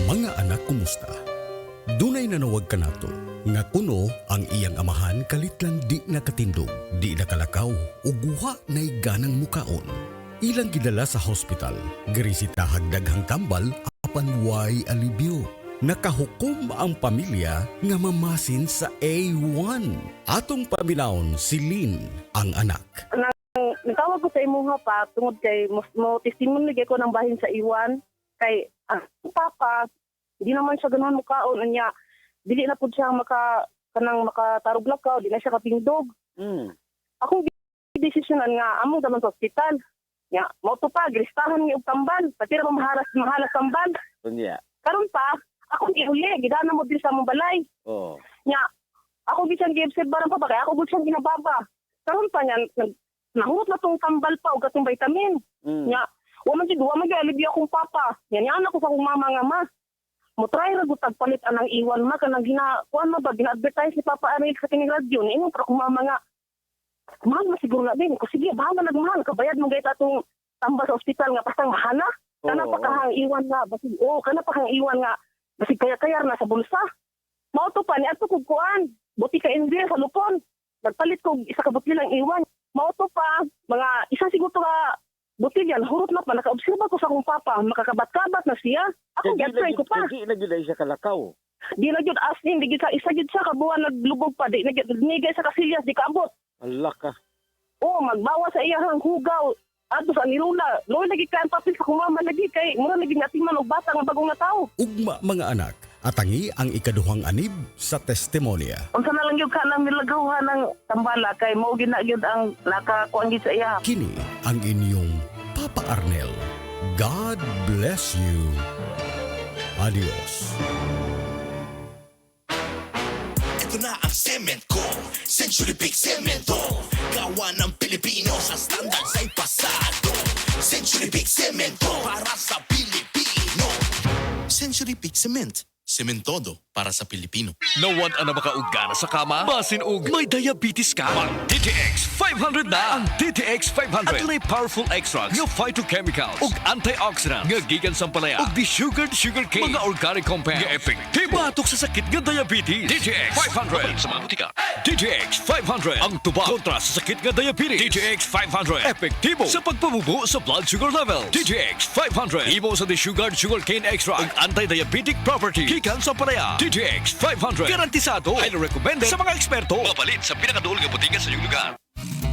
Mga anak, kumusta? Dunay nanawag ka nato, nga kuno ang iyang amahan kalit lang di nakatindog, di nakalakaw, uguha na'y ganang mukaon. Ilang gidala sa hospital, grisita hagdaghang kambal, apan way alibyo. Nakahukom ang pamilya nga mamasin sa A1. Atong paminaon si Lynn, ang anak. Nagtawag ko sa imuha pa tungod kay mo testimony ko ng bahin sa iwan kay ang papa di naman siya ganahan mukaon niya dili na pud siya makatarog lakaw, di na siya kapindog. Akong desisyonan nga among daman sa ospital nya mo to pa gristahan ni og tambal pati ra mahalas tambal Unya. karon pa akong giuli gidana mo din sa among balay Oh. nya ako bisan gi-observe barang pa ba kay ako gud siyang ginababa karon pa nya nahurot na tong tambal pa o katong vitamin. Nya, wa man gyud alibyo akong papa. Nya ako sa akong mama nga ma. Mo try ra gud tagpalit anang iwan ma kanang kuan ma ba gina-advertise ni Papa Ariel sa tining radyo ni ingon pero akong mama nga. Mahal na siguro na din ko sige bahala nagmahal kabayad mo gayt atong tambal sa ospital nga pasang mahana. Kana pa kahang iwan nga basig kana pa kahang iwan nga basig kaya na sa bulsa. Mao to pa ni ato kog kuan. Buti ka engineer sa lupon. Nagpalit ko isa ka butil lang iwan. Mauto pa, mga isang siguro ka butilyan, hurot na pa, naka-obserba ko sa akong papa, makakabat-kabat na siya. Ako, get-try ko pa. Hindi na gyud siya kalakaw. Di na yun as in, di gyud sa isa yun siya, kabuhan naglubog pa, di na yun, nigay sa kasilyas, di kaabot. Allah ka. Oo, magbawa sa iyahang hugaw. Ato sa nilula, loy lagi kain papel sa kumama lagi, kay mura lagi natiman og bata nga bagong nga tao. Ugma mga anak, atangi ang ikaduhang anib sa testimonya. Unsa na lang yun ka nang milagawa ng tambala, kay mao gina yun ang nakakuan gid sa iya. Kini ang inyong Papa Arnel. God bless you. Adios. Ito na ang cement ko, Century Big Cemento. Gawa ng Pilipino sa standard sa'y pasado. Century Big Cemento para sa Pilipino. Century Big Cement. Cementodo para sa Pilipino. Nawad na makaugana sa kama? Basin og may diabetes ka? Ang DTX 500 na! Ang DTX 500 at may powerful extracts nga phytochemicals ug antioxidants nga gikan sa palaya ug desugared sugarcane mga organic compounds nga epektibo batok sa sakit nga diabetes. DTX 500 sa mga butika. DTX 500 ang tubag kontra sa sakit nga diabetes. DTX 500 epektibo sa pagpamubo sa blood sugar level. DTX 500 imo sa desugared sugarcane extract ug anti-diabetic property gikan sa palaya. DTX 500 garantisado highly recommended sa mga eksperto. Mapalit sa pinakaduol nga butika sa iyong lugar.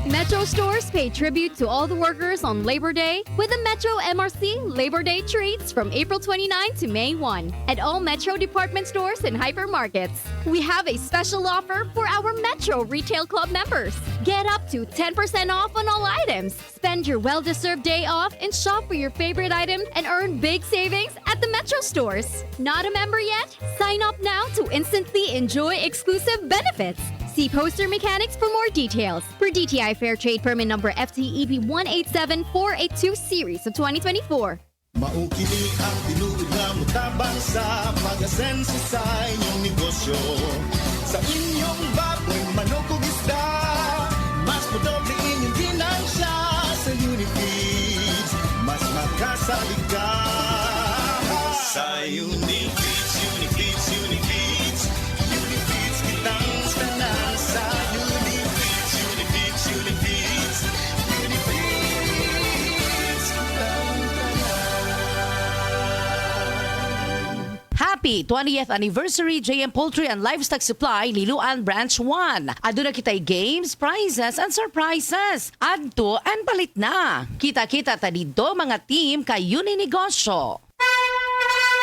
Metro stores pay tribute to all the workers on Labor Day with the Metro MRC Labor Day treats from April 29 to May 1 at all Metro department stores and hypermarkets. We have a special offer for our Metro Retail Club members. Get up to 10% off on all items. Spend your well-deserved day off and shop for your favorite items and earn big savings at the Metro stores. Not a member yet? Sign up now to instantly enjoy exclusive benefits. See Poster Mechanics for more details. Per DTI Fair Trade Permit number FTEB 187482 series of 2024. Maukini ang tinuod nga mutabang sa pag-asenso sa inyong negosyo. Sa inyong baboy, manok ug isda, mas madoble inyong ginansya sa Unifeeds. Mas makasalig ka sa Unifeeds, Unifeeds, Unifeeds. Unifeeds kitang tanan sa Unifeeds, Unifeeds, Unifeeds. Unifeeds kitang Happy 20th Anniversary JM Poultry and Livestock Supply Liloan Branch 1. Aduna kitay games, prizes, and surprises. Adto and palit na. Kita-kita ta dito mga team kayo ni negosyo.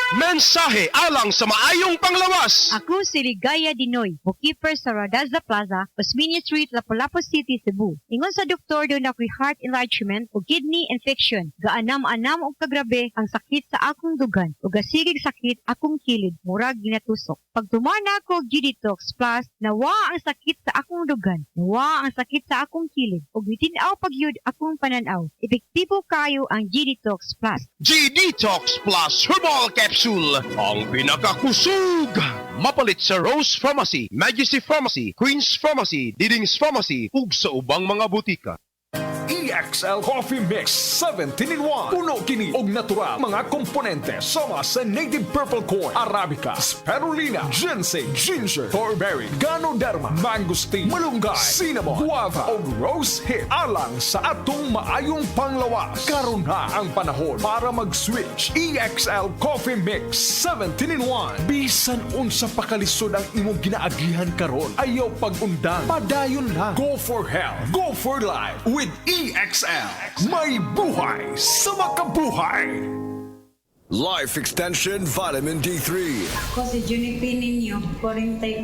Mensahe alang sa maayong panglawas. Ako si Ligaya Dinoy, bookkeeper sa Radaza Plaza, Osmeña Street, Lapu-Lapu City, Cebu. Ingon sa doktor doon ako'y heart enlargement o kidney infection. Gaanam-anam o kagrabe ang sakit sa akong dugan o gasigig sakit akong kilid, murag ginatusok. Pag tumana ako G-Detox Plus, nawa ang sakit sa akong dugan, nawa ang sakit sa akong kilid, o bitinaw pagyud akong pananaw. Epektibo kayo ang G-Detox Plus. G-Detox Plus Herbal Capsule, ang pinakakusog. Mapalit sa Rose Pharmacy, Majesty Pharmacy, Queen's Pharmacy, Diding's Pharmacy, ug sa ubang mga butika. EXL Coffee Mix 17-in-1. Puno kini og natural mga komponente sama sa native purple corn, arabica, spirulina, ginseng, ginger, thornberry, ganoderma, mangosteen, malunggay, cinnamon, guava o rose hip alang sa atong maayong panglawas. Karon na ang panahon para mag-switch. EXL Coffee Mix 17-in-1. Bisan unsa pa kalisod ang imong ginaagihan karon, ayaw pag-undang, padayon lang. Go for health, go for life with EXL. May buhay sa makabuhay. Life Extension Vitamin D3. Ako si Juniper ninyo, 44,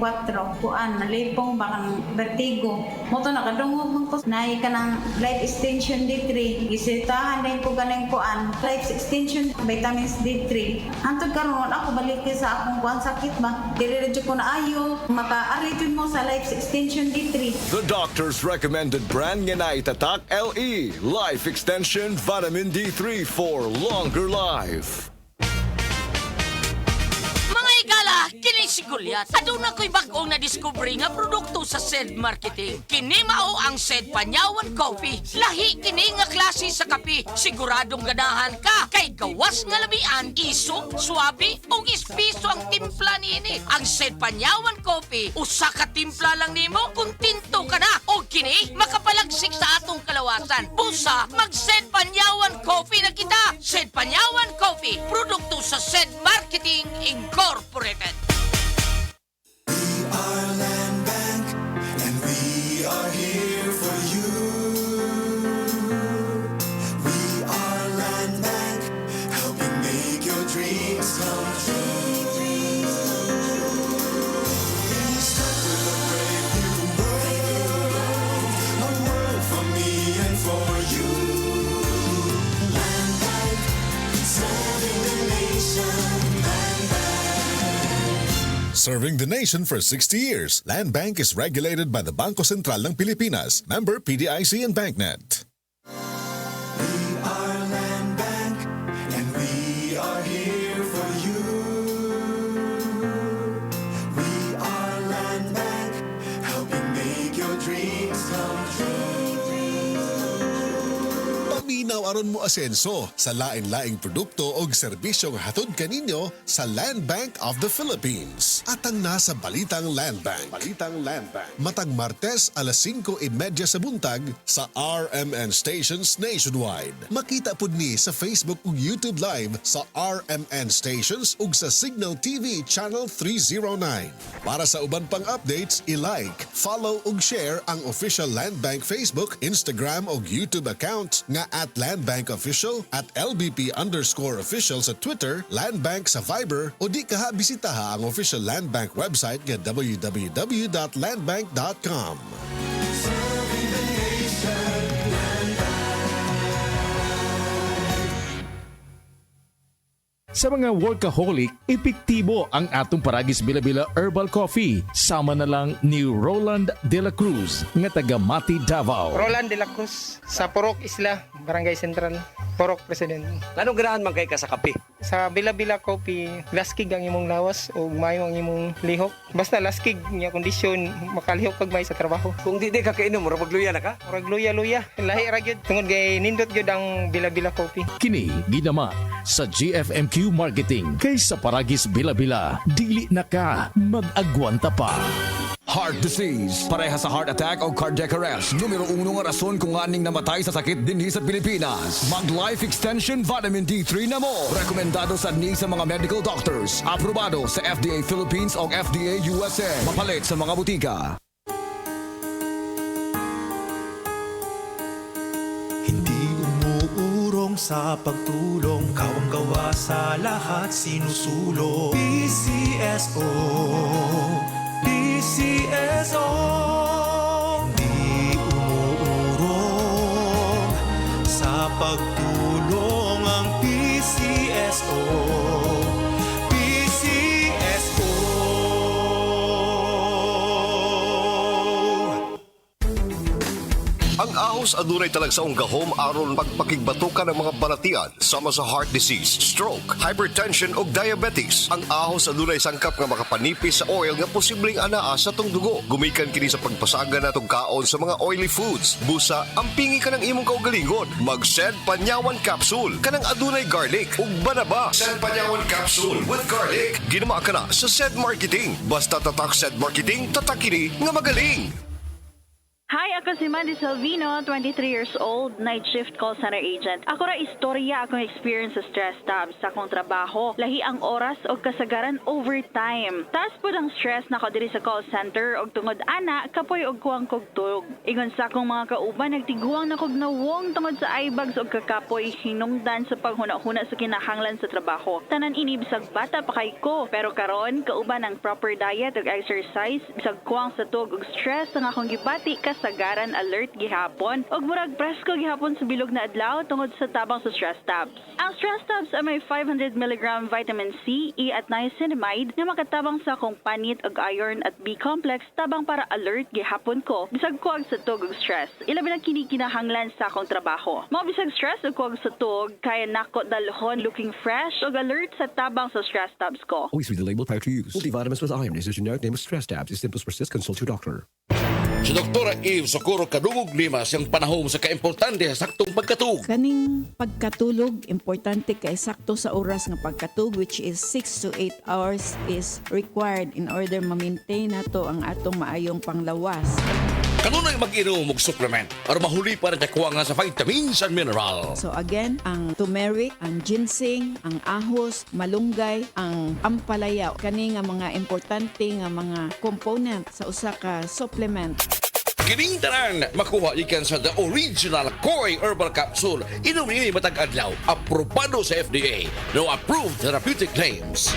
kuan, nalipong bakang vertigo. Moto nakadungog mo ko, naay ka ng Life Extension D3. Gisitahan din ko ganang kuan, Life Extension Vitamins D3. Hantod karon ako balik sa akong kuan sakit ba? Diretso ko na ayo, maka-aritun mo sa Life Extension D3. The doctor's recommended brand nga naitatak LE. Life Extension Vitamin D3 for longer life. Igala, kini si Goliath. Aduna ko'y bagong na-discovery nga produkto sa SED Marketing. Kini mao ang SED Panyawan Coffee. Lahi kini nga klase sa kape. Siguradong ganahan ka. Kay gawas nga labian, iso, swabe, o ispiso ang timpla nini. Ang SED Panyawan Coffee, usa ka timpla lang nimo, kuntinto ka na. O kini, makapalagsik sa atong kalawasan. Busa, mag-SED Panyawan Coffee na kita. SED Panyawan Coffee, produkto sa SED Marketing Incorporated. We are Land Bank, and we are here for you. We are Land Bank, helping make your dreams come true. We start with a brave new world, a world for me and for you. Land Bank, serving the nation. Serving the nation for 60 years, Land Bank is regulated by the Bangko Sentral ng Pilipinas, member PDIC and BancNet. We are Land Bank, and we are here for you. We are Land Bank, helping make your dreams come true. Paminaw aron mo asenso sa lain-laing produkto o serbisyong hatod kaninyo sa Land Bank of the Philippines. Atang nasa Balitang Land Bank. Matag Martes alas 5:30 sa buntag sa RMN stations nationwide. Makita pud ni sa Facebook ug YouTube Live sa RMN stations ug sa Signal TV Channel 309. Para sa uban pang updates, i-like, follow ug share ang official Land Bank Facebook, Instagram ug YouTube account nga @LandBankOfficial, @LBP_official sa Twitter, Land Bank sa Viber o di kaha bisitaha ang official Land Bank website nga www.landbank.com. Serving the nation, Land Sa mga workaholic, epektibo ang atong Paragis Bila-Bila Herbal Coffee. Sama na lang ni Roland De La Cruz, nga taga Mati, Davao. Roland De La Cruz, sa Purok Isla, Barangay Central, Purok President. Anong ganahan man kay ka sa kape? Sa Bila-Bila Coffee, laskig ang imong lawas o mayo ang imong lihok. Basta laskig niya kondisyon, makalihok kag may sa trabaho. Kung di ka kainom, murag magluya na ka? Murag luya-luya. Lahi ra gyud tungod kay nindot gyud ang Bila-Bila Coffee. Kini ginama sa GFMQ Marketing. Kaysa Paragis Bila-Bila, dili na ka mag-agwanta pa. Heart disease, pareha sa heart attack o cardiac arrest. Numero 1 nga rason kung aning namatay sa sakit dinhi sa Pilipinas. Mag-Life Extension Vitamin D3 na mo. Rekomendado sa ni sa mga medical doctors. Aprobado sa FDA Philippines o FDA USA. Mapalit sa mga butika. Hindi umuurong sa pagtulong, kawang gawa sa lahat sinusulong. PCSO, PCSO. Hindi umuurong sa pagtulong ang PCSO. PCSO. Ang ahos ahos adunay talagsaong gahom aron pagpakigbatukan ng mga balatian sama sa heart disease, stroke, hypertension ug diabetes. Ang ahos adunay sangkap nga makapanipis sa oil nga posibleng anaa sa tong dugo. Gumikan kini sa pagpasaga natong kaon sa mga oily foods. Busa, ampingi ka ng imong kaugalingon. Mag-Sed Panyawan Capsule kanang adunay garlic ug banaba. Sed Panyawan Capsule with garlic. Ginama ka na sa Sed Marketing. Basta tatak Sed Marketing, tatak kini nga magaling. Hi, ako si Mandy Salvino, 23 years old, night shift call center agent. Ako ra istorya akong experience sa stress tabs sa akong trabaho. Lahi ang oras o kasagaran overtime. Taas po ang stress na ko diri sa call center og tungod ana kapoy og kuwang kog tulog. Ingon sa akong mga kauban nagtiguang na kog nawong tungod sa eyebags og kakapoy hinungdan sa paghuna-huna sa kinahanglan sa trabaho. Tanan ini bisag bata pa kay ko, pero karon kauban ang proper diet ug exercise bisag kuwang sa tug ug stress ang akong gibati kasagaran alert gihapon ug murag presko gihapon sa bilog na adlaw tungod sa tabang sa stress tabs. Ang stress tabs ay may 500 mg vitamin C, E at niacinamide na makatabang sa akong panit ug iron at B complex tabang para alert gihapon ko bisag kuwag sa tug ug stress. Ilabi na kini kinahanglan sa akong trabaho. Mao bisag stress ug kuwag sa tug kaya nako dalhon looking fresh ug alert sa tabang sa stress tabs ko. Always read the label prior to use. Multivitamins with iron is a generic name of stress tabs. If symptoms persist, consult your doctor. Si Dr. Eve Socorro kadungog lima siyang panahon sa kaimportante sa saktong pagkatug. Kaning pagkatulog, importante kay sakto sa oras nga pagkatug which is 6 to 8 hours is required in order ma-maintain nato ang atong maayong panglawas. Kanunay mag-inom og supplement aron mahuli pa rin kuwanga sa vitamins and minerals. So again, ang turmeric, ang ginseng, ang ahos, malunggay, ang ampalaya, kani nga mga importante nga mga component sa usa ka supplement. Kining tanan makuha ikan sa the original Koi Herbal Capsule. Inom ini matag adlaw. Aprobado sa FDA. No approved therapeutic claims.